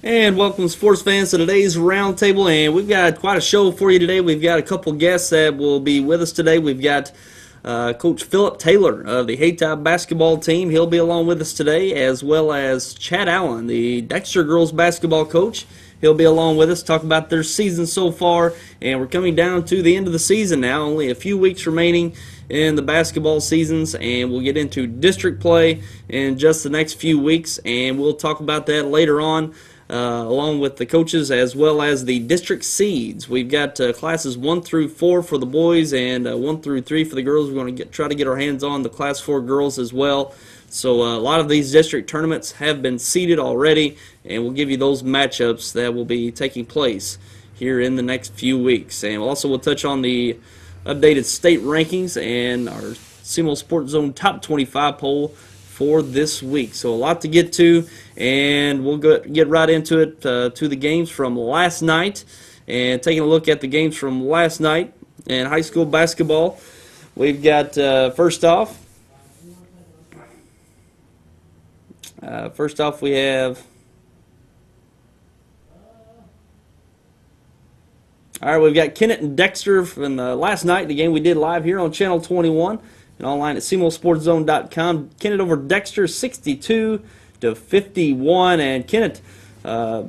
And welcome, sports fans, to today's roundtable. And we've got quite a show for you today. We've got a couple guests that will be with us today. We've got Coach Philip Taylor of the Hayti Basketball team. He'll be along with us today, as well as Chad Allen, the Dexter girls basketball coach. He'll be along with us, talk about their season so far. And we're coming down to the end of the season now. Only a few weeks remaining in the basketball seasons, and we'll get into district play in just the next few weeks, and we'll talk about that later on. Along with the coaches as well as the district seeds. We've got classes 1 through 4 for the boys and 1 through 3 for the girls. We're going to try to get our hands on the class 4 girls as well. So a lot of these district tournaments have been seeded already, and we'll give you those matchups that will be taking place here in the next few weeks. And we'll touch on the updated state rankings and our SEMO Sports Zone Top 25 poll for this week. So a lot to get to, and we'll get right into it, to the games from last night, and taking a look at the games from last night in high school basketball. We've got first off we have we've got Kennett and Dexter from last night, the game we did live here on Channel 21. And online at SEMOSportsZone.com. Kennett over Dexter 62-51, and Kennett got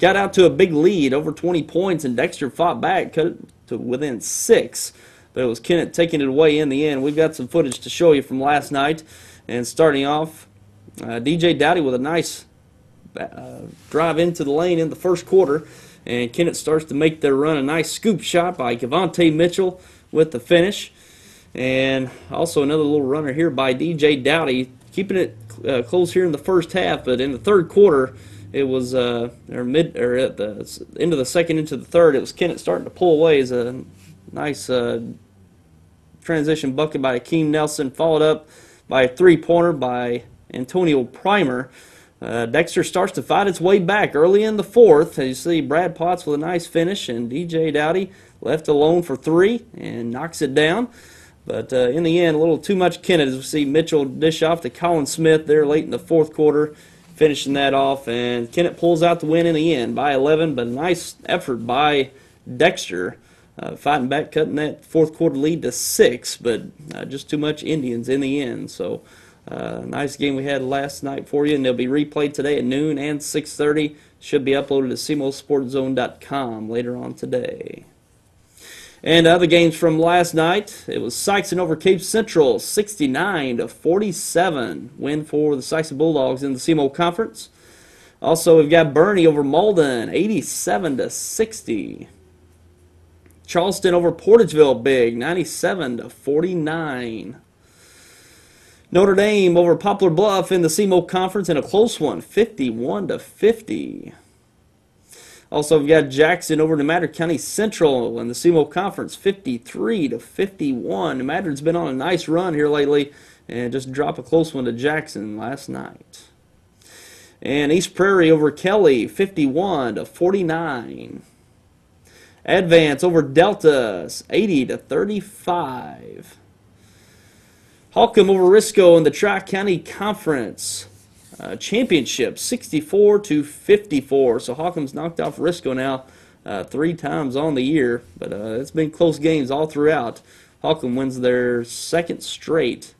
out to a big lead, over 20 points, and Dexter fought back, cut it to within 6. But it was Kennett taking it away in the end. We've got some footage to show you from last night. And starting off, DJ Dowdy with a nice drive into the lane in the first quarter. And Kennett starts to make their run. A nice scoop shot by Kevontae Mitchell with the finish. And also another little runner here by DJ Dowdy, keeping it close here in the first half. But in the third quarter, it was at the end of the second into the third, it was Kennett starting to pull away. As a nice transition bucket by Akeem Nelson, followed up by a three-pointer by Antonio Primer. Dexter starts to fight its way back early in the fourth. As you see, Brad Potts with a nice finish, and DJ Dowdy left alone for 3 and knocks it down. But in the end, a little too much Kennett, as we see Mitchell dish off to Colin Smith there late in the fourth quarter, finishing that off. And Kennett pulls out the win in the end by 11, but a nice effort by Dexter, fighting back, cutting that fourth quarter lead to 6, but just too much Indians in the end. So nice game we had last night for you, and they'll be replayed today at noon and 6:30. Should be uploaded to SEMOSportsZone.com later on today. And other games from last night, it was Sikeston over Cape Central, 69-47, win for the Sikeston Bulldogs in the SEMO Conference. Also, we've got Bernie over Malden, 87-60. Charleston over Portageville, big, 97-49. Notre Dame over Poplar Bluff in the SEMO Conference in a close one, 51-50. Also, we've got Jackson over Nemadron County Central in the SEMO Conference, 53-51. Nemadron's been on a nice run here lately and just dropped a close one to Jackson last night. And East Prairie over Kelly, 51-49. Advance over Delta, 80-35. Holcomb over Risco in the Tri-County Conference Championship, 64-54. So Holcomb's knocked off Risco now 3 times on the year, but it's been close games all throughout. Holcomb wins their second straight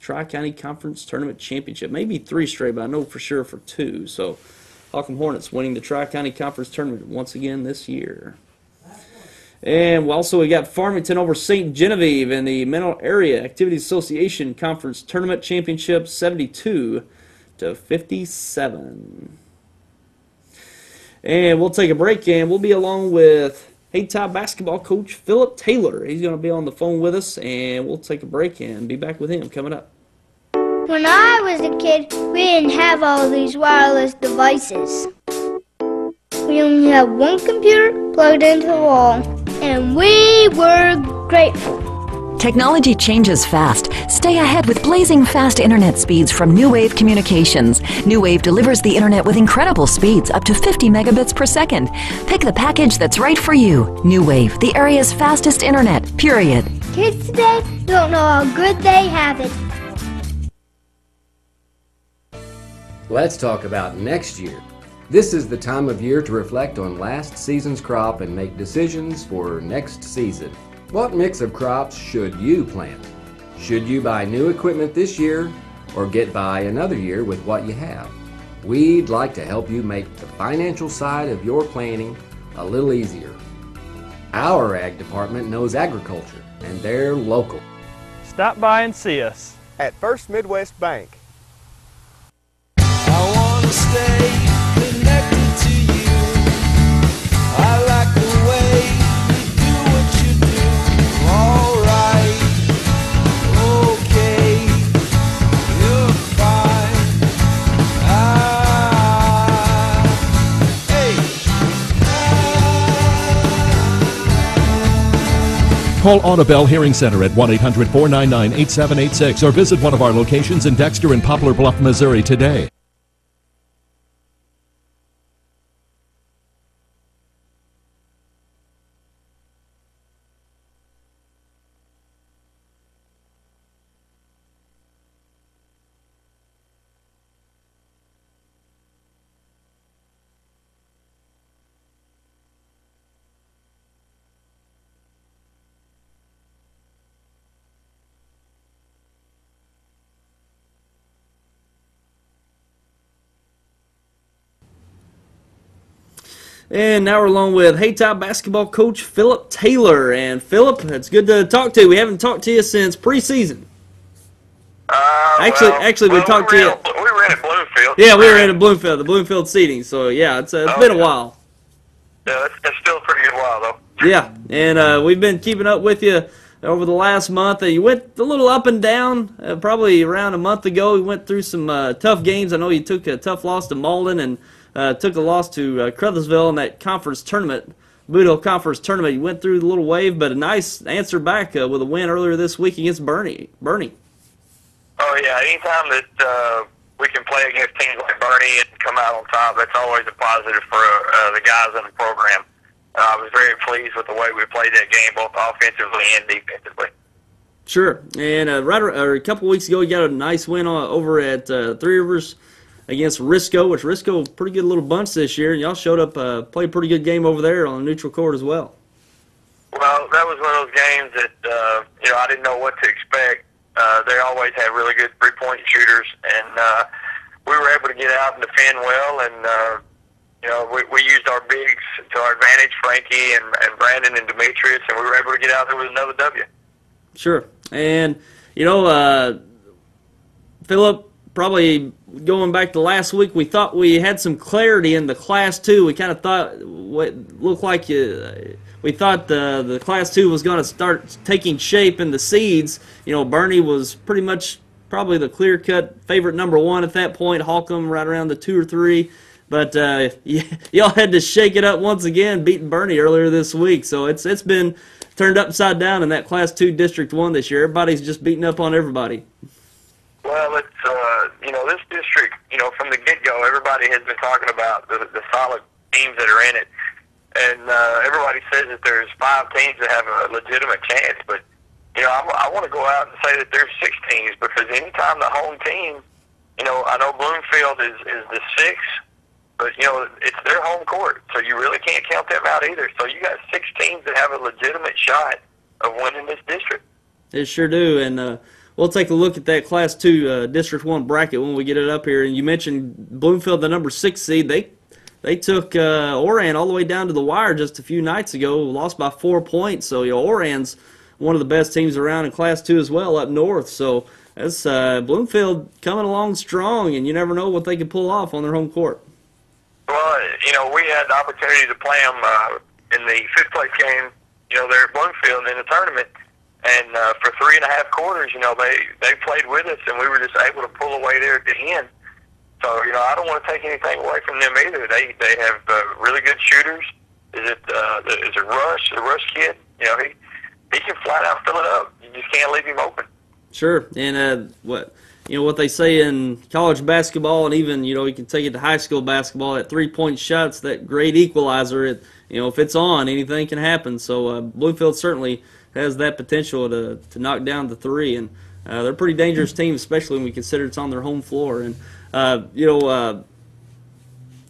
Tri-County Conference Tournament Championship. Maybe 3 straight, but I know for sure for 2. So Holcomb Hornets winning the Tri-County Conference Tournament once again this year. And we got Farmington over St. Genevieve in the Mental Area Activities Association Conference Tournament Championship, 72-57. And we'll take a break, and we'll be along with Hayti Basketball Coach Philip Taylor. He's going to be on the phone with us, and we'll take a break and be back with him coming up. When I was a kid, we didn't have all these wireless devices. We only had one computer plugged into the wall, and we were grateful. Technology changes fast. Stay ahead with blazing fast internet speeds from New Wave Communications. New Wave delivers the internet with incredible speeds, up to 50 megabits per second. Pick the package that's right for you. New Wave, the area's fastest internet, period. Kids today don't know how good they have it. Let's talk about next year. This is the time of year to reflect on last season's crop and make decisions for next season. What mix of crops should you plant? Should you buy new equipment this year or get by another year with what you have? We'd like to help you make the financial side of your planning a little easier. Our ag department knows agriculture and they're local. Stop by and see us at First Midwest Bank. I want to stay connected to you. I like the way you do what you do. Alright, okay, you're fine. Call Audubell Hearing Center at 1-800-499-8786 or visit one of our locations in Dexter and Poplar Bluff, Missouri today. And now we're along with Hayti Basketball Coach Philip Taylor. And Philip, it's good to talk to you. We haven't talked to you since preseason. Actually, we talked to you. We were in at Bloomfield. Yeah, we were in at Bloomfield, the Bloomfield seating. So yeah, it's been a while. Yeah, it's still a pretty good while though. Yeah, and we've been keeping up with you over the last month. You went a little up and down. Probably around a month ago, we went through some tough games. I know you took a tough loss to Malden and took a loss to Crothersville in that conference tournament, Boot Hill Conference tournament. You went through the little wave, but a nice answer back with a win earlier this week against Bernie. Oh yeah, anytime that we can play against teams like Bernie and come out on top, that's always a positive for the guys in the program. I was very pleased with the way we played that game, both offensively and defensively. Sure, and a couple weeks ago, you got a nice win over at Three Rivers against Risco, which Risco, pretty good little bunch this year, and y'all showed up, played a pretty good game over there on the neutral court as well. Well, that was one of those games that I didn't know what to expect. They always have really good three-point shooters, and we were able to get out and defend well, and we used our bigs to our advantage, Frankie and Brandon and Demetrius, and we were able to get out there with another W. Sure, and Philip, probably going back to last week, we thought we had some clarity in the Class 2. We kind of thought we thought the Class 2 was going to start taking shape in the seeds. Bernie was pretty much probably the clear-cut favorite number 1 at that point. Holcomb right around the 2 or 3. But y'all had to shake it up once again, beating Bernie earlier this week. So it's been turned upside down in that Class 2 District 1 this year. Everybody's just beating up on everybody. Well, it's this district, from the get-go, everybody has been talking about the solid teams that are in it. And everybody says that there's 5 teams that have a legitimate chance, but I want to go out and say that there's 6 teams, because anytime the home team, I know Bloomfield is the 6th, but it's their home court, so you really can't count them out either. So you got 6 teams that have a legitimate shot of winning this district. They sure do, and we'll take a look at that Class 2 District 1 bracket when we get it up here. And you mentioned Bloomfield, the number 6 seed. They took Oran all the way down to the wire just a few nights ago, lost by 4 points. So Oran's one of the best teams around in Class 2 as well up north. So that's Bloomfield coming along strong, and you never know what they can pull off on their home court. Well, we had the opportunity to play them in the 5th place game, there at Bloomfield in the tournament. And for 3.5 quarters, they played with us, and we were just able to pull away there at the end. So, I don't want to take anything away from them either. They have really good shooters. Is it Rush, the Rush kid? He can flat out fill it up. You just can't leave him open. Sure, and what they say in college basketball, and even you can take it to high school basketball. That 3-point shot's that great equalizer. If it's on, anything can happen. So Bloomfield certainly has that potential to knock down the 3, and they're a pretty dangerous team, especially when we consider it's on their home floor. And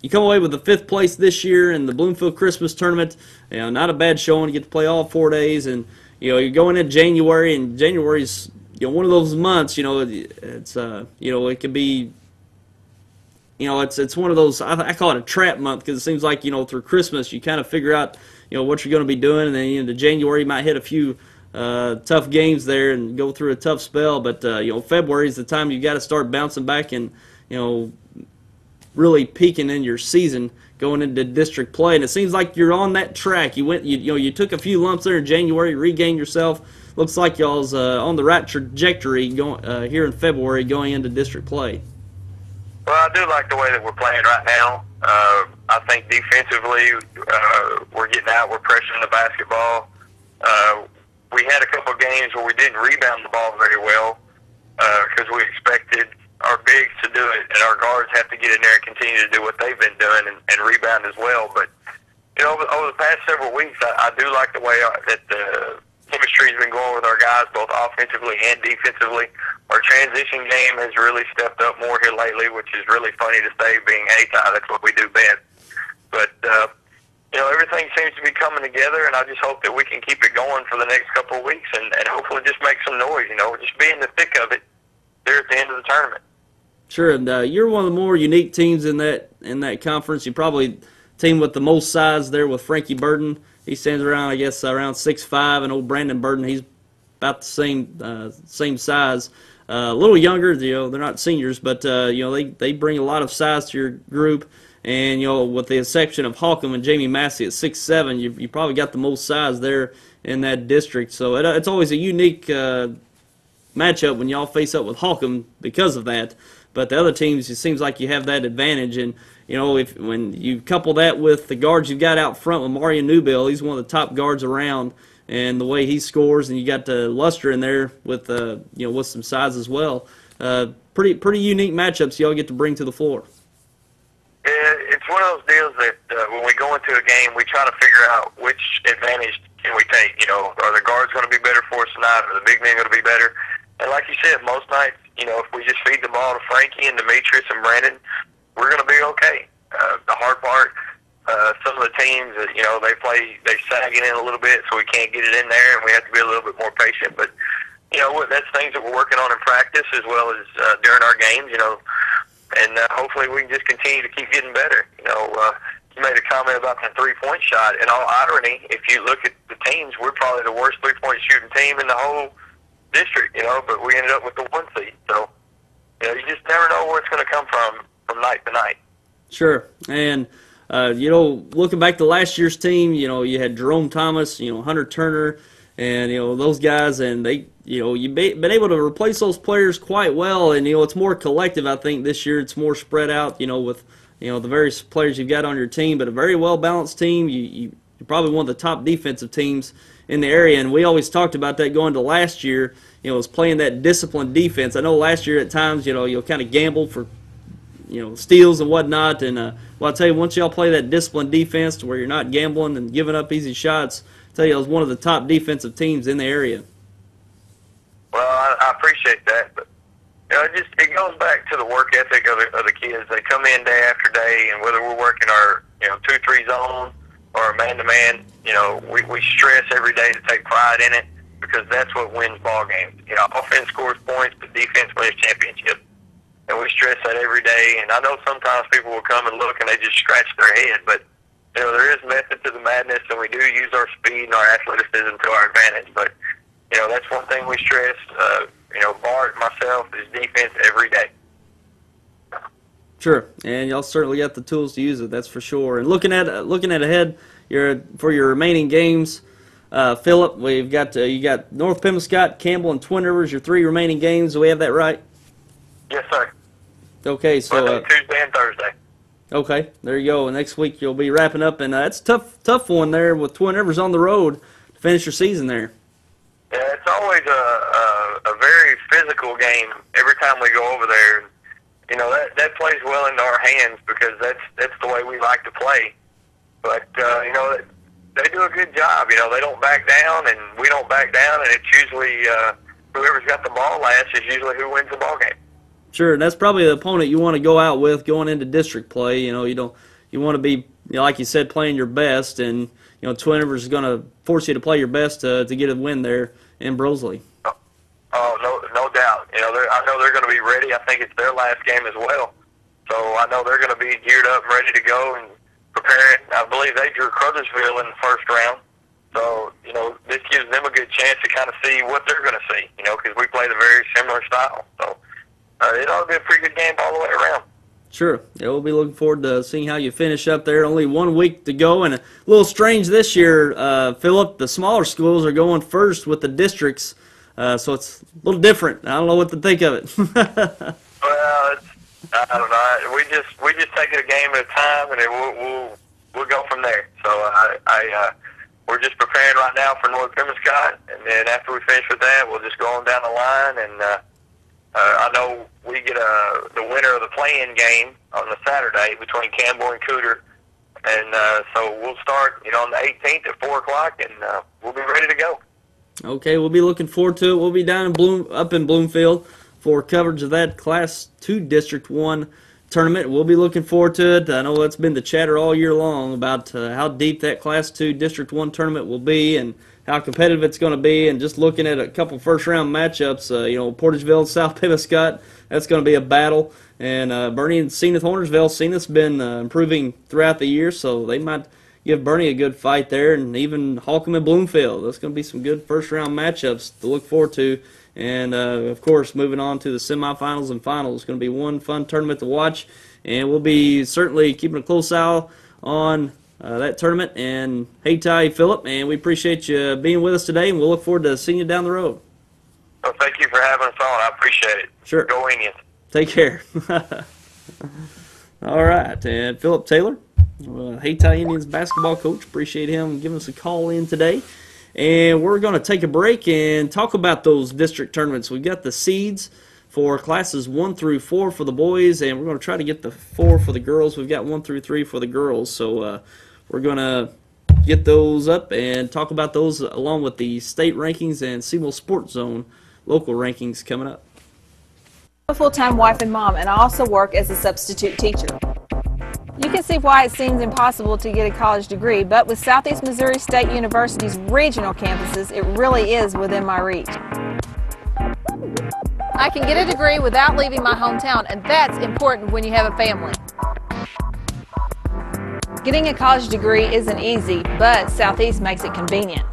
you come away with the 5th place this year in the Bloomfield Christmas Tournament. Not a bad showing. You get to play all 4 days, and you're going into January, and January's one of those months. It's it could be. It's one of those, I call it a trap month, because it seems like, through Christmas you kind of figure out, what you're going to be doing, and then into January you might hit a few tough games there and go through a tough spell, but, February is the time you got to start bouncing back and, really peaking in your season going into district play, and it seems like you're on that track. You took a few lumps there in January, regained yourself. Looks like y'all's on the right trajectory going here in February going into district play. Well, I do like the way that we're playing right now. I think defensively, we're getting out, we're pressuring the basketball. We had a couple of games where we didn't rebound the ball very well because we expected our bigs to do it, and our guards have to get in there and continue to do what they've been doing and rebound as well. But, over the past several weeks, I do like the way that the chemistry has been going with our guys, both offensively and defensively. Our transition game has really stepped up more here lately, which is really funny to say, being Hayti. That's what we do best. But, everything seems to be coming together, and I just hope that we can keep it going for the next couple of weeks and hopefully just make some noise, just be in the thick of it there at the end of the tournament. Sure, and you're one of the more unique teams in that conference. You probably team with the most size there with Frankie Burden. He stands around, around 6'5", and old Brandon Burden, he's about the same size. A little younger, they're not seniors, but they bring a lot of size to your group. And with the exception of Holcomb and Jamie Massey at 6'7", you probably got the most size there in that district. So it's always a unique matchup when y'all face up with Holcomb because of that. But the other teams, it seems like you have that advantage. And when you couple that with the guards you've got out front with Mario Newbill, he's one of the top guards around. And the way he scores, and you got Luster in there with with some size as well. Pretty unique matchups y'all get to bring to the floor. Yeah, it's one of those deals that when we go into a game, we try to figure out which advantage can we take. Are the guards going to be better for us tonight? Are the big men going to be better? And like you said, most nights, if we just feed the ball to Frankie and Demetrius and Brandon, we're going to be okay. The hard part. Some of the teams, they sag it in a little bit, so we can't get it in there, and we have to be a little bit more patient. But, that's things that we're working on in practice as well as during our games, and hopefully we can just continue to keep getting better. You made a comment about the three-point shot. In all irony, if you look at the teams, we're probably the worst three-point shooting team in the whole district, but we ended up with the 1 seed. So, you just never know where it's going to come from night to night. Sure, and looking back to last year's team, you had Jerome Thomas, Hunter Turner, and those guys, and they, you've been able to replace those players quite well, and it's more collective. I think this year it's more spread out, with the various players you've got on your team, but a very well balanced team. You're probably one of the top defensive teams in the area, and we always talked about that going to last year. Was playing that disciplined defense. I know last year at times, you'll kind of gamble for steals and whatnot. And I'll tell you, once y'all play that disciplined defense to where you're not gambling and giving up easy shots, I'll tell you, it was one of the top defensive teams in the area. Well, I appreciate that, but it goes back to the work ethic of the kids. They come in day after day, and whether we're working our 2-3 zone or man-to-man, we stress every day to take pride in it because that's what wins ball games. Offense scores points, but defense wins championships. And we stress that every day. And I know sometimes people will come and look and they just scratch their head, but there is method to the madness, and we do use our speed and our athleticism to our advantage. But that's one thing we stress. Bart, myself, is defense every day. Sure, and y'all certainly got the tools to use it. That's for sure. And looking at ahead, for your remaining games, Philip, we've got you got North Pembescott, Campbell, and Twin Rivers. Your 3 remaining games. Do we have that right? Yes, sir. Okay, so Monday, Tuesday, and Thursday. Okay, there you go. Next week you'll be wrapping up, and that's a tough one there with Twin Rivers on the road to finish your season there. Yeah, it's always a very physical game every time we go over there. That plays well into our hands because that's the way we like to play. But they do a good job. They don't back down, and we don't back down, and it's usually whoever's got the ball last is usually who wins the ball game. Sure, and that's probably the opponent you want to go out with going into district play. You don't you want to be, like you said, playing your best, and Twin Rivers is going to force you to play your best to get a win there in Broseley. Oh, no doubt. I know they're going to be ready. I think it's their last game as well, so I know they're going to be geared up and ready to go and preparing. I believe they drew Crothersville in the first round, so this gives them a good chance to kind of see what they're going to see. Because we play the very similar style, so it ought to be a pretty good game all the way around. Sure. Yeah, we'll be looking forward to seeing how you finish up there. Only 1 week to go, and a little strange this year, Philip. The smaller schools are going first with the districts, so it's a little different. I don't know what to think of it. Well, I don't know. We just take it a game at a time, and then we'll go from there. So we're just preparing right now for North Grimscott, and then after we finish with that, we'll just go on down the line. And I know we get the winner of the play-in game on the Saturday between Campbell and Cooter, and so we'll start on the 18th at 4 o'clock, and we'll be ready to go. Okay, we'll be looking forward to it. We'll be down up in Bloomfield for coverage of that Class 2 District 1 tournament. We'll be looking forward to it. I know that's been the chatter all year long about how deep that Class 2 District 1 tournament will be and how competitive it's going to be. And just looking at a couple first-round matchups, Portageville and South Pibascott, that's going to be a battle. And Bernie and Zenith Hornersville, Zenith's been improving throughout the year, so they might give Bernie a good fight there, and even Holcomb and Bloomfield. That's going to be some good first-round matchups to look forward to. And, of course, moving on to the semifinals and finals. It's going to be one fun tournament to watch, and we'll be certainly keeping a close eye on that tournament. And Hayti, Philip, and we appreciate you being with us today, and we'll look forward to seeing you down the road. Well, thank you for having us on. I appreciate it. Sure. Go Indians. Take care. All right, and Philip Taylor, Hayti Indians basketball coach. Appreciate him giving us a call in today. And we're going to take a break and talk about those district tournaments. We've got the seeds for classes 1 through 4 for the boys, and we're going to try to get the 4 for the girls. We've got 1 through 3 for the girls. So we're going to get those up and talk about those along with the state rankings and Seymour Sports Zone local rankings coming up. I'm a full-time wife and mom, and I also work as a substitute teacher. You can see why it seems impossible to get a college degree, but with Southeast Missouri State University's regional campuses, it really is within my reach. I can get a degree without leaving my hometown, and that's important when you have a family. Getting a college degree isn't easy, but Southeast makes it convenient.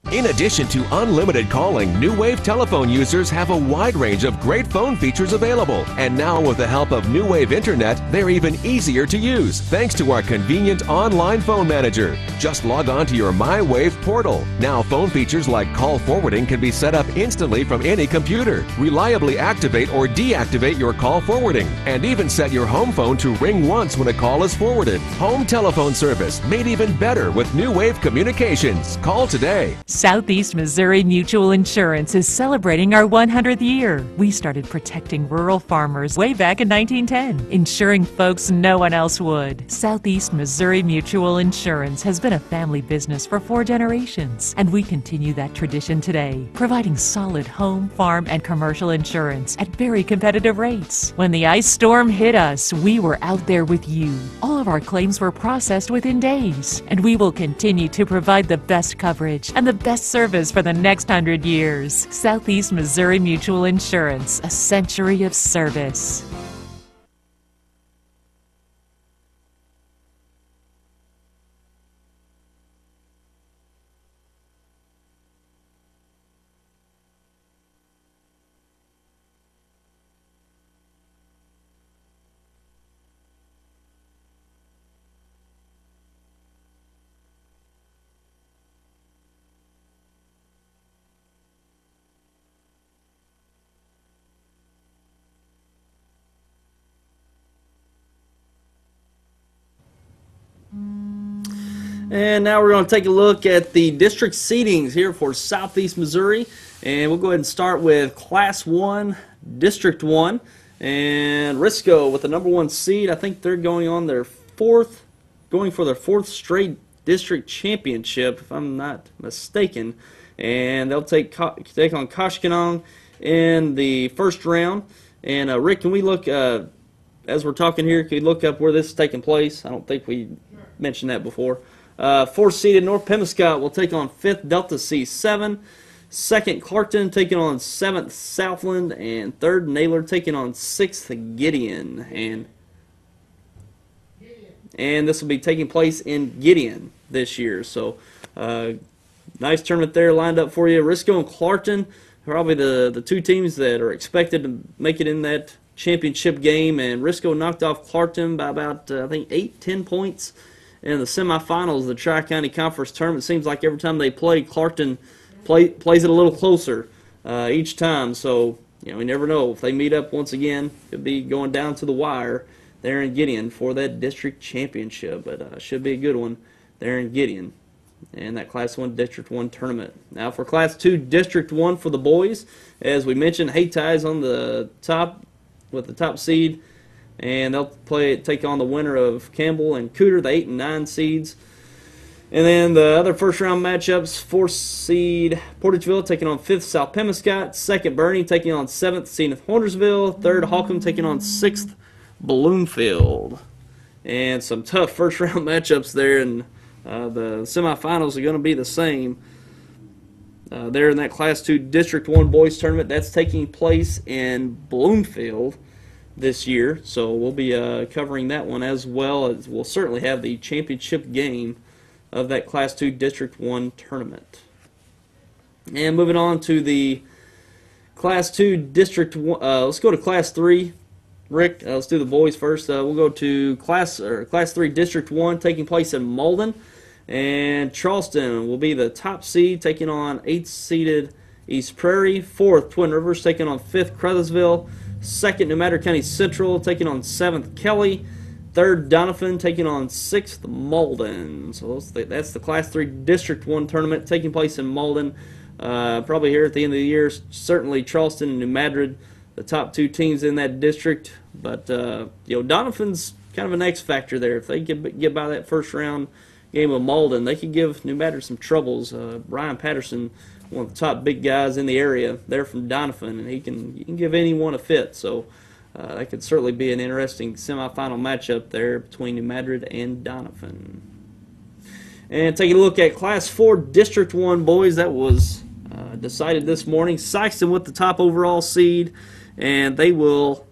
In addition to unlimited calling, New Wave telephone users have a wide range of great phone features available. And now with the help of New Wave Internet, they're even easier to use thanks to our convenient online phone manager. Just log on to your MyWave portal. Now phone features like call forwarding can be set up instantly from any computer. Reliably activate or deactivate your call forwarding, and even set your home phone to ring once when a call is forwarded. Home telephone service made even better with New Wave Communications. Call today. Southeast Missouri Mutual Insurance is celebrating our 100th year. We started protecting rural farmers way back in 1910, insuring folks no one else would. Southeast Missouri Mutual Insurance has been a family business for 4 generations, and we continue that tradition today, providing solid home, farm, and commercial insurance at very competitive rates. When the ice storm hit us, we were out there with you. All of our claims were processed within days, and we will continue to provide the best coverage and the best service for the next 100 years. Southeast Missouri Mutual Insurance, a century of service. And now we're going to take a look at the district seedings here for Southeast Missouri. And we'll go ahead and start with Class 1, District 1. And Risco with the number 1 seed. I think they're going for their 4th straight district championship, if I'm not mistaken. And they'll take on Koshkonong in the first round. And Rick, can we look, as we're talking here, can you look up where this is taking place? I don't think we mentioned that before. 4th seeded North Pemiscot will take on 5th Delta C7. 2nd Clarkton taking on 7th Southland, and 3rd Naylor taking on 6th Gideon. And this will be taking place in Gideon this year. So nice tournament there lined up for you. Risco and Clarkton, probably the two teams that are expected to make it in that championship game. And Risco knocked off Clarkton by about, I think, 8-10 points in the semifinals of the Tri-County Conference Tournament. It seems like every time they play, Clarkton plays it a little closer each time. So, you never know. If they meet up once again, could be going down to the wire there in Gideon for that district championship. But should be a good one there in Gideon and that Class 1 District 1 tournament. Now for Class 2 District 1 for the boys, as we mentioned, Hayti is on the top with the top seed, and they'll take on the winner of Campbell and Cooter, the 8 and 9 seeds. And then the other first round matchups, 4th seed Portageville taking on 5th South Pemiscot, 2nd Bernie taking on 7th Zenith Hornersville, 3rd Holcomb taking on 6th Bloomfield. And some tough first round matchups there, and the semifinals are going to be the same. There in that Class 2 District 1 boys tournament, that's taking place in Bloomfield this year. So we'll be covering that one, as well as we'll certainly have the championship game of that Class 2 District 1 tournament. And moving on to the Class 2 District 1, let's go to Class 3. Rick, let's do the boys first. We'll go to Class 3 District 1 taking place in Malden. And Charleston will be the top seed taking on 8th seeded East Prairie. 4th Twin Rivers taking on 5th Crothersville. 2nd New Madrid County Central taking on 7th Kelly. 3rd Doniphan taking on 6th Malden. So that's the Class 3 District 1 tournament taking place in Malden. Probably here at the end of the year, certainly Charleston and New Madrid, the top two teams in that district. But Doniphan's kind of an X factor there. If they get by that first round game of Malden, they could give New Madrid some troubles. Brian Patterson, one of the top big guys in the area, they're from Doniphan, and he can give anyone a fit. So that could certainly be an interesting semifinal matchup there between New Madrid and Doniphan. And taking a look at Class 4 District 1 boys, that was decided this morning. Sykeston with the top overall seed, and they will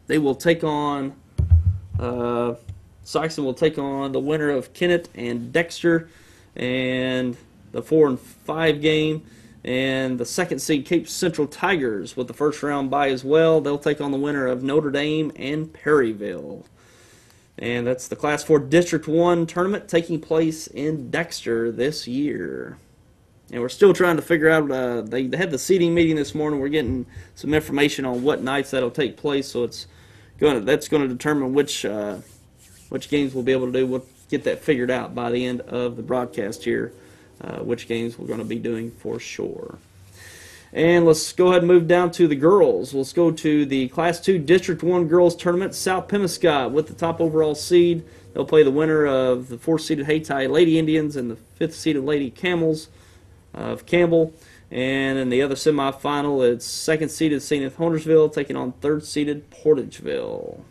take on Sykeston will take on the winner of Kennett and Dexter, and the 4 and 5 game. And the 2nd seed Cape Central Tigers with the first round bye as well. They'll take on the winner of Notre Dame and Perryville. And that's the Class 4 District 1 tournament taking place in Dexter this year. And we're still trying to figure out, they had the seating meeting this morning. We're getting some information on what nights that'll take place, so that's going to determine which games we'll be able to do. We'll get that figured out by the end of the broadcast here, which games we're going to be doing for sure. And let's go ahead and move down to the girls. Let's go to the Class 2 District 1 girls tournament. South Pemiscot with the top overall seed. They'll play the winner of the 4th-seeded Hayti Lady Indians and the 5th-seeded Lady Camels of Campbell. And in the other semifinal, it's 2nd-seeded Zenith Hornersville taking on 3rd-seeded Portageville.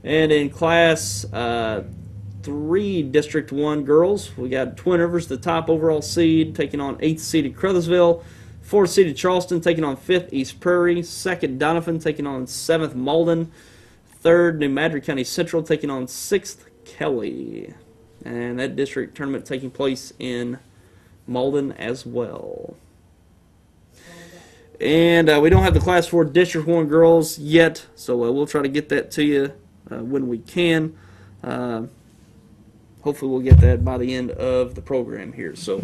And in Class 3 District 1 girls, we got Twin Rivers, the top overall seed, taking on 8th-seeded Crothersville. 4th-seeded Charleston taking on 5th East Prairie. 2nd Doniphan taking on 7th Malden. 3rd New Madrid County Central taking on 6th Kelly. And that district tournament taking place in Malden as well. And we don't have the Class 4 District 1 girls yet, so we'll try to get that to you when we can. Hopefully we'll get that by the end of the program here. So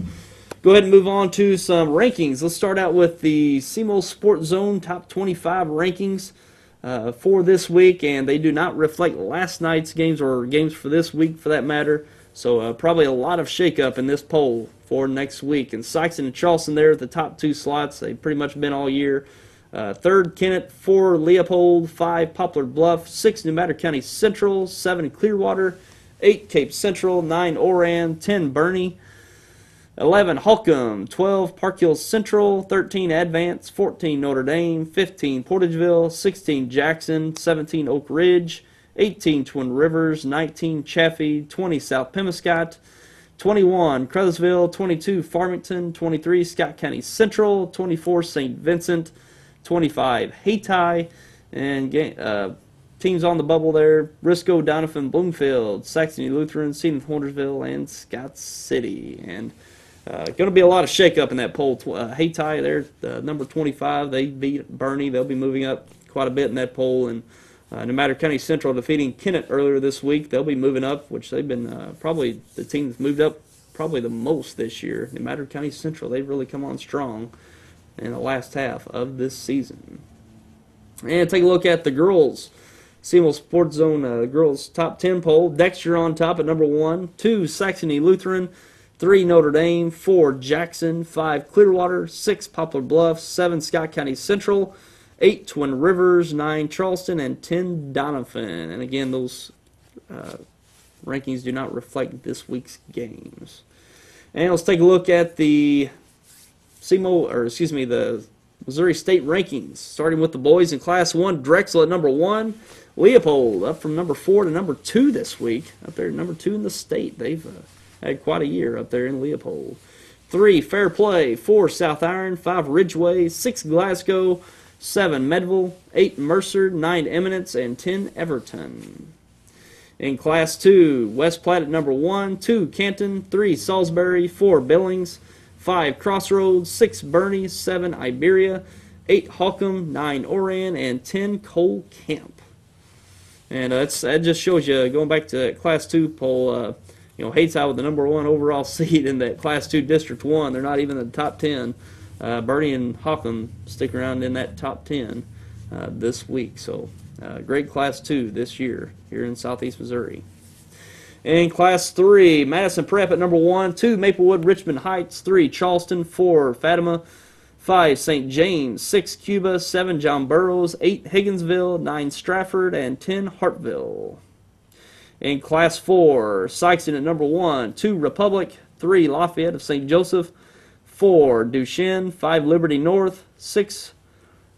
go ahead and move on to some rankings. Let's start out with the SEMO Sports Zone Top 25 rankings for this week, and they do not reflect last night's games or games for this week for that matter. So probably a lot of shakeup in this poll for next week. And Sykeston and Charleston there at the top 2 slots. They've pretty much been all year. 3rd Kennett, 4 Leopold, 5 Poplar Bluff, 6 New Madrid County Central, 7 Clearwater, 8 Cape Central, 9 Oran, 10 Bernie, 11, Holcomb. 12, Park Hills Central. 13, Advance. 14, Notre Dame. 15, Portageville. 16, Jackson. 17, Oak Ridge. 18, Twin Rivers. 19, Chaffee. 20, South Pemiscot. 21, Crothersville. 22, Farmington. 23, Scott County Central. 24, St. Vincent. 25, Hayti. And teams on the bubble there: Briscoe, Doniphan, Bloomfield, Saxony Lutheran, Seaton, Hornersville, and Scott City. And going to be a lot of shakeup in that poll. Hayti, they're number 25. They beat Bernie. They'll be moving up quite a bit in that poll. And Nevada County Central defeating Kennett earlier this week. They'll be moving up, which they've been probably the team that's moved up probably the most this year. Nevada County Central, they've really come on strong in the last half of this season. And take a look at the girls' CMO Sports Zone girls' top 10 poll. Dexter on top at number 1, 2, Saxony Lutheran, 3, Notre Dame, 4, Jackson, 5, Clearwater, 6, Poplar Bluff, 7, Scott County Central, 8, Twin Rivers, 9, Charleston, and 10, Doniphan. And again, those rankings do not reflect this week's games. And let's take a look at the the Missouri State rankings. Starting with the boys in Class 1, Drexel at number 1. Leopold up from number 4 to number 2 this week. Up there, number 2 in the state. They've had quite a year up there in Leopold. 3, Fair Play. 4, South Iron. 5, Ridgeway. 6, Glasgow. 7, Medville. 8, Mercer. 9, Eminence. And 10, Everton. In Class 2, West Platte at number 1. 2, Canton. 3, Salisbury. 4, Billings. 5, Crossroads. 6, Bernie. 7, Iberia. 8, Holcomb. 9, Oran. And 10, Cole Camp. And that just shows you, going back to that Class 2 poll, Hayti with the number 1 overall seed in that Class 2 District 1. They're not even in the top 10. Bernie and Holcomb stick around in that top 10 this week. So great Class 2 this year here in Southeast Missouri. In Class 3, Madison Prep at number 1, 2, Maplewood, Richmond Heights, 3, Charleston, 4, Fatima, 5, St. James, 6, Cuba, 7, John Burroughs, 8, Higginsville, 9, Stratford, and 10, Hartville. In Class 4, Sikeston at number 1, 2, Republic, 3, Lafayette of St. Joseph, 4, Duchesne, 5, Liberty North, 6,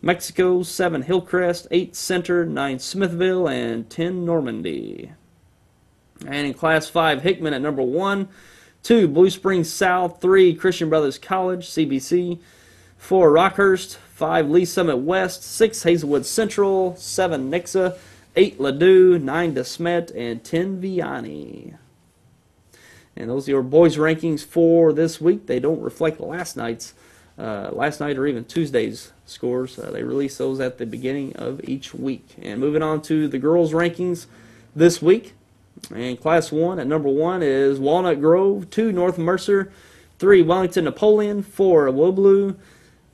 Mexico, 7, Hillcrest, 8, Center, 9, Smithville, and 10, Normandy. And in Class 5, Hickman at number 1, 2, Blue Springs South, 3, Christian Brothers College, CBC, 4, Rockhurst, 5, Lee Summit West, 6, Hazelwood Central, 7, Nixa, 8, Ladue, 9, DeSmet, and 10, Vianney. And those are your boys' rankings for this week. They don't reflect last night or even Tuesday's scores. They release those at the beginning of each week. And moving on to the girls' rankings this week. And Class 1 at number 1 is Walnut Grove, 2, North Mercer, 3, Wellington Napoleon, 4, Wobleu,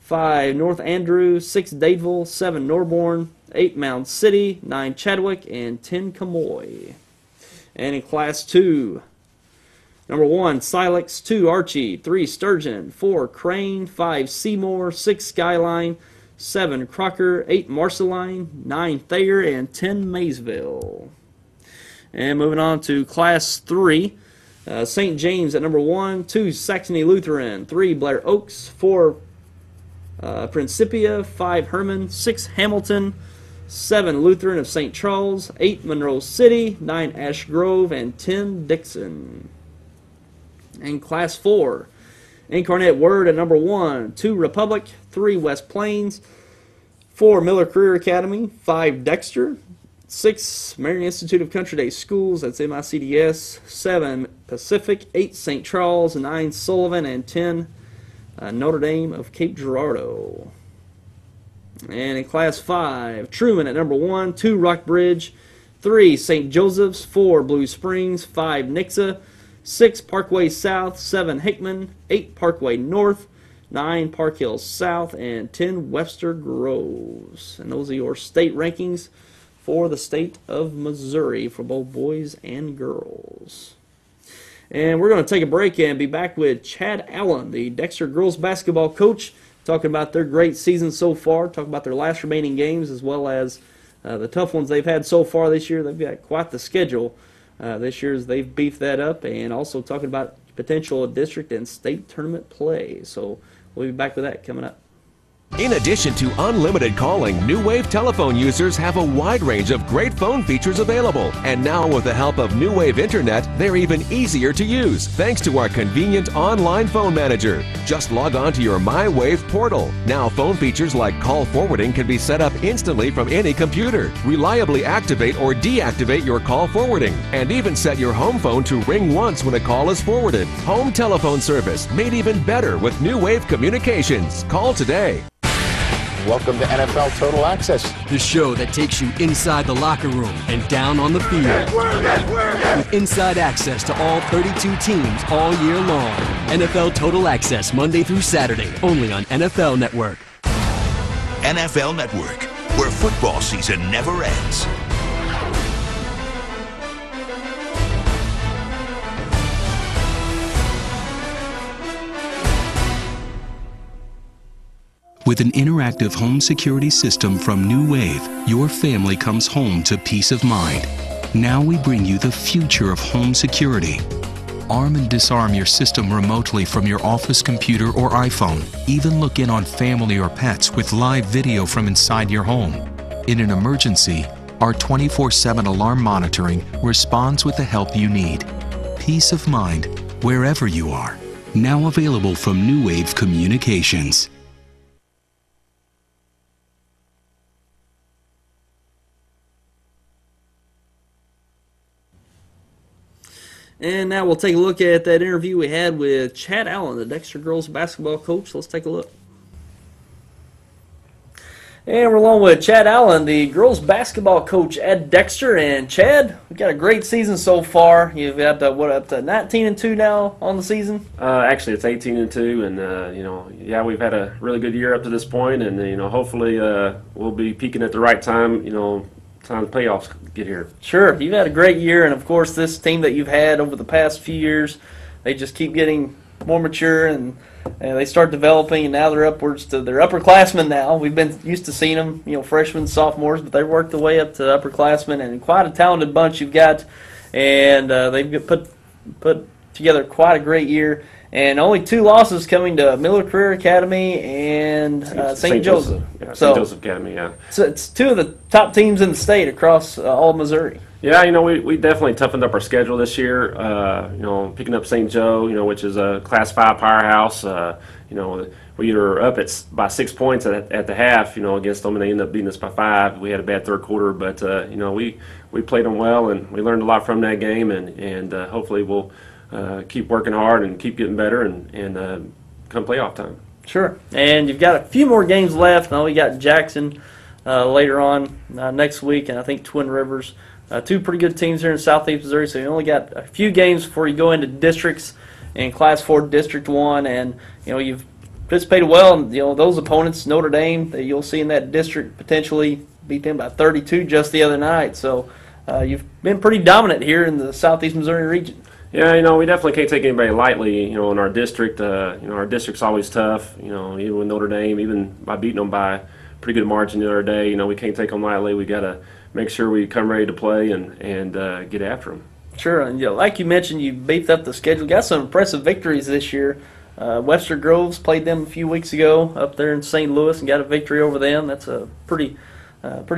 5, North Andrew, 6, Dadeville, 7, Norborn, 8, Mound City, 9, Chadwick, and 10, Camoy. And in Class 2, number 1, Silex, 2, Archie, 3, Sturgeon, 4, Crane, 5, Seymour, 6, Skyline, 7, Crocker, 8, Marceline, 9, Thayer, and 10, Maysville. And moving on to Class 3, St. James at number 1, 2, Saxony Lutheran, 3, Blair Oaks, 4, Principia, 5, Herman, 6, Hamilton, 7, Lutheran of St. Charles, 8, Monroe City, 9, Ash Grove, and 10, Dixon. In Class 4, Incarnate Word at number 1, 2, Republic, 3, West Plains, 4, Miller Career Academy, 5, Dexter, 6, Marion Institute of Country Day Schools, that's MICDS, 7, Pacific, 8, St. Charles, 9, Sullivan, and 10, Notre Dame of Cape Girardeau. And in Class 5, Truman at number 1, 2, Rockbridge, 3, St. Joseph's, 4, Blue Springs, 5, Nixa, 6, Parkway South, 7, Hickman, 8, Parkway North, 9, Park Hills South, and 10, Webster Groves. And those are your state rankings for the state of Missouri for both boys and girls. And we're going to take a break and be back with Chad Allen, the Dexter girls basketball coach, talking about their great season so far, talking about their last remaining games as well as the tough ones they've had so far this year. They've got quite the schedule this year as they've beefed that up, and also talking about potential district and state tournament play. So we'll be back with that coming up. In addition to unlimited calling, New Wave telephone users have a wide range of great phone features available. And now with the help of New Wave Internet, they're even easier to use thanks to our convenient online phone manager. Just log on to your MyWave portal. Now phone features like call forwarding can be set up instantly from any computer. Reliably activate or deactivate your call forwarding, and even set your home phone to ring once when a call is forwarded. Home telephone service made even better with New Wave Communications. Call today. Welcome to NFL Total Access, the show that takes you inside the locker room and down on the field. With inside access to all 32 teams all year long. NFL Total Access, Monday through Saturday, only on NFL Network. NFL Network, where football season never ends. With an interactive home security system from New Wave, your family comes home to peace of mind. Now we bring you the future of home security. Arm and disarm your system remotely from your office computer or iPhone. Even look in on family or pets with live video from inside your home. In an emergency, our 24/7 alarm monitoring responds with the help you need. Peace of mind wherever you are. Now available from New Wave Communications. And now we'll take a look at that interview we had with Chad Allen, the Dexter girls basketball coach. Let's take a look. And we're along with Chad Allen, the girls basketball coach at Dexter. And Chad, we've got a great season so far. You've got up to 19-2 now on the season. Actually, it's 18-2, and we've had a really good year up to this point, and hopefully we'll be peaking at the right time. Time the playoffs get here. Sure, you've had a great year, and of course this team that you've had over the past few years, they just keep getting more mature, and they start developing, and now they're upwards to their upperclassmen now. We've been used to seeing them, freshmen, sophomores, but they've worked their way up to upperclassmen, and quite a talented bunch you've got, and they've put together quite a great year. And only 2 losses coming to Miller Career Academy and St. Joseph. Yeah, St. Joseph Academy, yeah. So it's 2 of the top teams in the state across all of Missouri. Yeah, we definitely toughened up our schedule this year. Picking up St. Joe, which is a Class 5 powerhouse. We were up by 6 points at the half, against them, and they ended up beating us by 5. We had a bad third quarter, but we played them well, and we learned a lot from that game, and hopefully we'll keep working hard and keep getting better and come playoff time. Sure. And you've got a few more games left. Now we got Jackson later on next week, and I think Twin Rivers. 2 pretty good teams here in Southeast Missouri, so you only got a few games before you go into districts in Class 4 District 1, and you've participated well in those opponents. Notre Dame, that you'll see in that district, potentially beat them by 32 just the other night. So you've been pretty dominant here in the Southeast Missouri region. Yeah, we definitely can't take anybody lightly, in our district. Our district's always tough, even with Notre Dame, even by beating them by a pretty good margin the other day. We can't take them lightly. We got to make sure we come ready to play and get after them. Sure, and like you mentioned, you beefed up the schedule. Got some impressive victories this year. Webster Groves played them a few weeks ago up there in St. Louis and got a victory over them. That's a pretty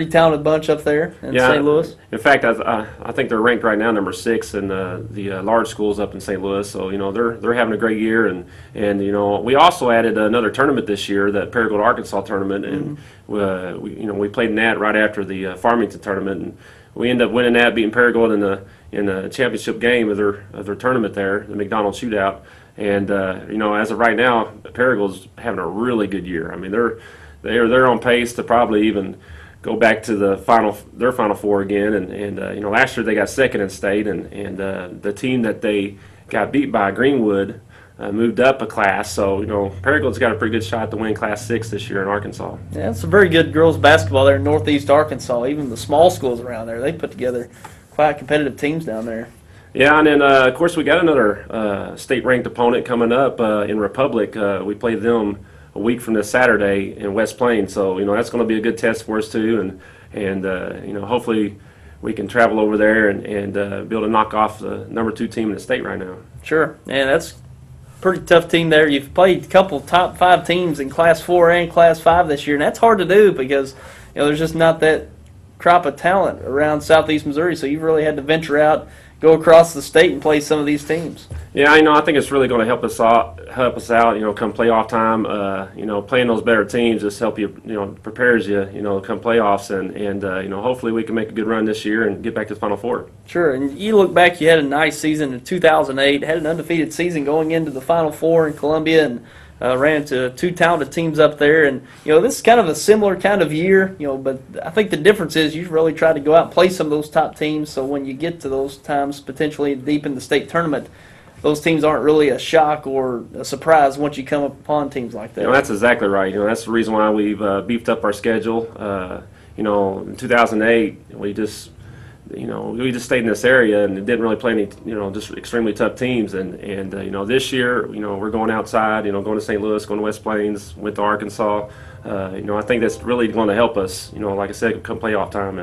talented bunch up there in St. Louis. In fact, I think they're ranked right now number 6 in the large schools up in St. Louis. So they're having a great year, and we also added another tournament this year, that Paragould Arkansas tournament, and we played in that right after the Farmington tournament, and we ended up winning that, beating Paragould in the championship game of their tournament there, the McDonald's Shootout. And as of right now, Paragould's having a really good year. I mean, they're on pace to probably even go back to their Final Four again, and last year they got second in state, and the team that they got beat by, Greenwood, moved up a class. So Paragould's got a pretty good shot to win Class 6 this year in Arkansas. Yeah, it's a very good girls basketball there in Northeast Arkansas. Even the small schools around there, they put together quite competitive teams down there. Yeah, and then of course we got another state-ranked opponent coming up in Republic. We played them a week from this Saturday in West Plains, so that's going to be a good test for us too, and hopefully we can travel over there and be able to knock off the number 2 team in the state right now. Sure, and that's a pretty tough team there. You've played a couple top 5 teams in Class 4 and Class 5 this year, and that's hard to do because there's just not that crop of talent around Southeast Missouri, so you've really had to venture out, go across the state and play some of these teams. Yeah, I think it's really going to help us out, come playoff time. Playing those better teams just prepares you, come playoffs, and hopefully we can make a good run this year and get back to the Final Four. Sure, and you look back, you had a nice season in 2008, had an undefeated season going into the Final Four in Columbia, and ran into 2 talented teams up there. And this is kind of a similar kind of year, but I think the difference is you really try to go out and play some of those top teams, so when you get to those times potentially deep in the state tournament, those teams aren't really a shock or a surprise once you come upon teams like that. That's exactly right. That's the reason why we've beefed up our schedule. In 2008, we just stayed in this area and didn't really play any, just extremely tough teams. And this year, we're going outside, going to St. Louis, going to West Plains, went to Arkansas. I think that's really going to help us, like I said, come playoff time,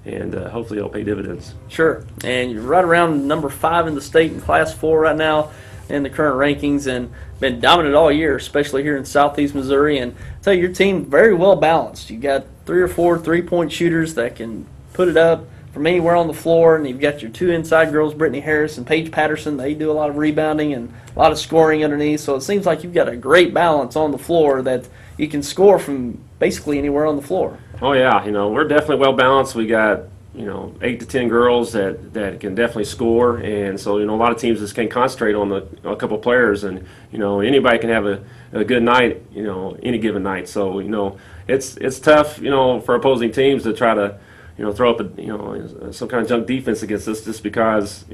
and hopefully it'll pay dividends. Sure. And you're right around number 5 in the state in Class 4 right now in the current rankings, and been dominant all year, especially here in Southeast Missouri. And I tell you, your team very well balanced. You got 3 or 4 3-point shooters that can put it up from anywhere on the floor, and you've got your 2 inside girls, Brittany Harris and Paige Patterson. They do a lot of rebounding and a lot of scoring underneath, so it seems like you've got a great balance on the floor that you can score from basically anywhere on the floor. Oh yeah, we're definitely well balanced. We got 8 to 10 girls that can definitely score, and so a lot of teams just can't concentrate on a couple of players, and anybody can have a good night any given night. So it's tough for opposing teams to try to throw up some kind of junk defense against us, just because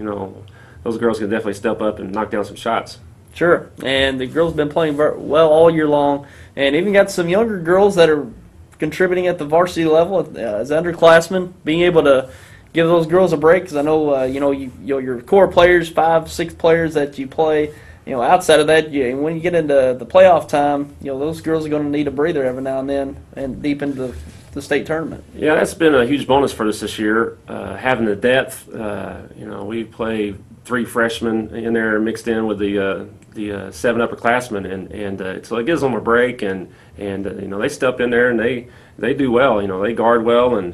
those girls can definitely step up and knock down some shots. Sure, and the girls have been playing very well all year long, and even got some younger girls that are contributing at the varsity level as underclassmen, being able to give those girls a break, because I know your core players, 5, 6 players that you play, outside of that, when you get into the playoff time, those girls are going to need a breather every now and then, and deep into the state tournament. Yeah, that's been a huge bonus for us this year, having the depth. We play 3 freshmen in there mixed in with the 7 upperclassmen, and so it gives them a break, and they step in there and they do well. They guard well, and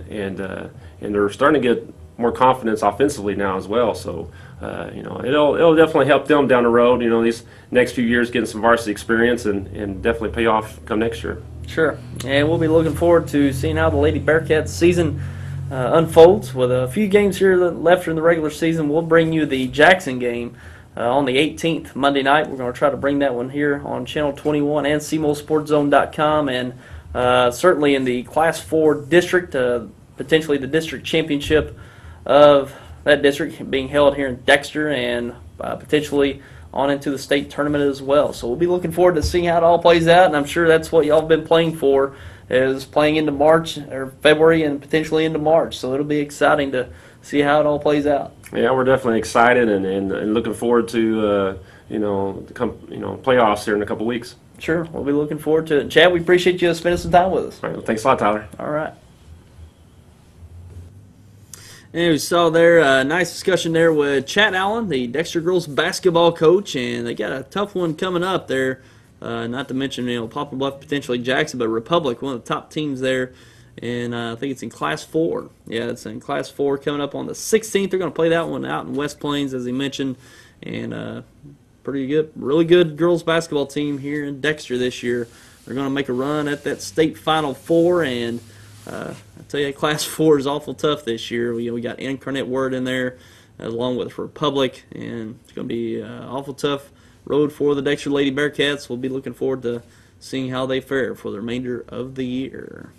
they're starting to get more confidence offensively now as well. So it'll definitely help them down the road. These next few years getting some varsity experience and definitely pay off come next year. Sure, and we'll be looking forward to seeing how the Lady Bearcats season unfolds. With a few games here left in the regular season, we'll bring you the Jackson game on the 18th, Monday night. We're going to try to bring that one here on Channel 21 and CMOSportZone.com, and certainly in the Class 4 district, potentially the district championship of that district being held here in Dexter, and potentially on into the state tournament as well. So we'll be looking forward to seeing how it all plays out, and I'm sure that's what y'all have been playing for, is playing into March or February and potentially into March. So it'll be exciting to see how it all plays out. Yeah, we're definitely excited and looking forward to playoffs here in a couple weeks. Sure, we'll be looking forward to it. Chad, we appreciate you spending some time with us. All right, well, thanks a lot, Tyler. All right. And we saw there a nice discussion there with Chad Allen, the Dexter girls basketball coach, and they got a tough one coming up there. Not to mention, Poplar Bluff, potentially Jackson, but Republic, one of the top teams there. And I think it's in Class 4. Yeah, it's in Class 4 coming up on the 16th. They're going to play that one out in West Plains, as he mentioned. And pretty good, really good girls basketball team here in Dexter this year. They're going to make a run at that state Final Four, and I tell you, Class 4 is awful tough this year. We got Incarnate Word in there, along with Republic, and it's going to be an awful tough road for the Dexter Lady Bearcats. We'll be looking forward to seeing how they fare for the remainder of the year.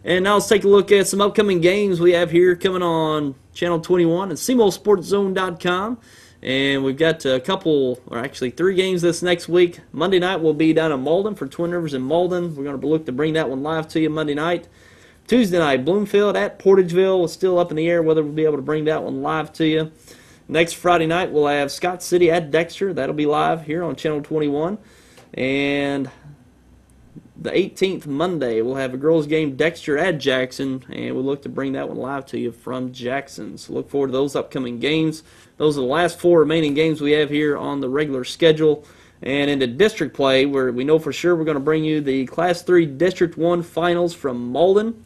And now let's take a look at some upcoming games we have here coming on Channel 21 and CMOSportZone.com. And we've got a couple, or actually 3 games this next week. Monday night we'll be down in Malden for Twin Rivers in Malden. We're going to look to bring that one live to you Monday night. Tuesday night, Bloomfield at Portageville. It's still up in the air whether we'll be able to bring that one live to you. Next Friday night we'll have Scott City at Dexter. That'll be live here on Channel 21. And the 18th, Monday, we'll have a girls game, Dexter at Jackson, and we'll look to bring that one live to you from Jackson. So look forward to those upcoming games. Those are the last 4 remaining games we have here on the regular schedule. And into district play, where we know for sure we're going to bring you the Class 3 District 1 finals from Malden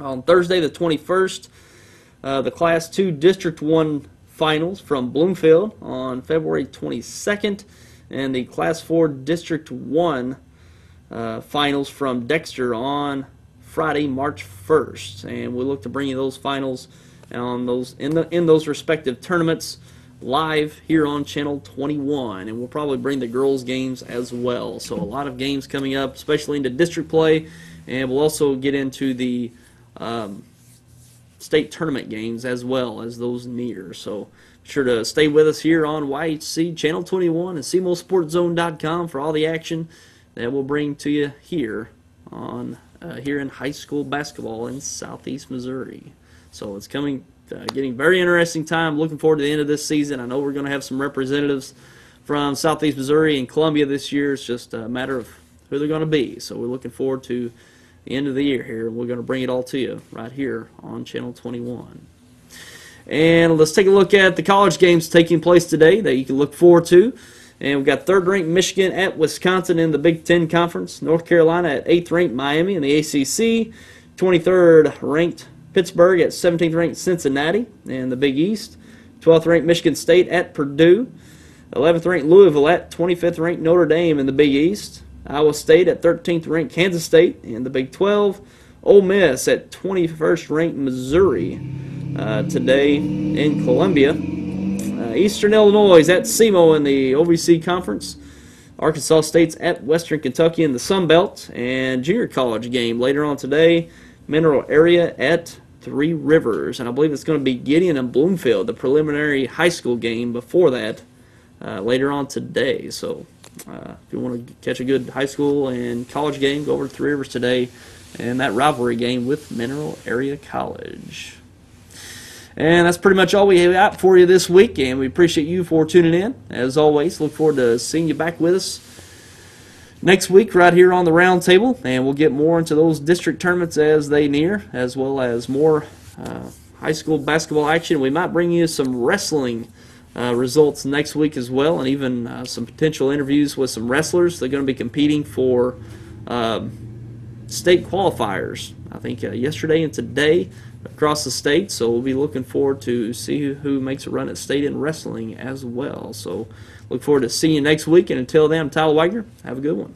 on Thursday the 21st. The Class 2 District 1 finals from Bloomfield on February 22nd. And the Class 4 District 1 finals from Dexter on Friday, March 1st. And we look to bring you those finals on those in those respective tournaments live here on Channel 21, and we'll probably bring the girls' games as well. So a lot of games coming up, especially into district play, and we'll also get into the state tournament games as well as those near. So be sure to stay with us here on YHC Channel 21 and CMOSportZone.com for all the action that we'll bring to you here on here in high school basketball in Southeast Missouri. So it's getting very interesting time. Looking forward to the end of this season. I know we're going to have some representatives from Southeast Missouri and Columbia this year. It's just a matter of who they're going to be. So we're looking forward to the end of the year here. We're going to bring it all to you right here on Channel 21. And let's take a look at the college games taking place today that you can look forward to. And we've got 3rd-ranked Michigan at Wisconsin in the Big Ten Conference. North Carolina at 8th-ranked Miami in the ACC. 23rd-ranked Pittsburgh at 17th-ranked Cincinnati in the Big East. 12th-ranked Michigan State at Purdue. 11th-ranked Louisville at 25th-ranked Notre Dame in the Big East. Iowa State at 13th-ranked Kansas State in the Big 12. Ole Miss at 21st-ranked Missouri today in Columbia. Eastern Illinois at SEMO in the OVC Conference. Arkansas State's at Western Kentucky in the Sun Belt. And junior college game later on today, Mineral Area at Three Rivers. And I believe it's going to be Gideon and Bloomfield, the preliminary high school game before that later on today. So if you want to catch a good high school and college game, go over to Three Rivers today and that rivalry game with Mineral Area College. And that's pretty much all we have for you this week, and we appreciate you for tuning in. As always, look forward to seeing you back with us next week right here on the Roundtable, and we'll get more into those district tournaments as they near, as well as more high school basketball action. We might bring you some wrestling results next week as well, and even some potential interviews with some wrestlers. They're going to be competing for state qualifiers, I think yesterday and today across the state, so we'll be looking forward to see who makes a run at state in wrestling as well. So look forward to seeing you next week, and until then, I'm Tyler Wagner. Have a good one.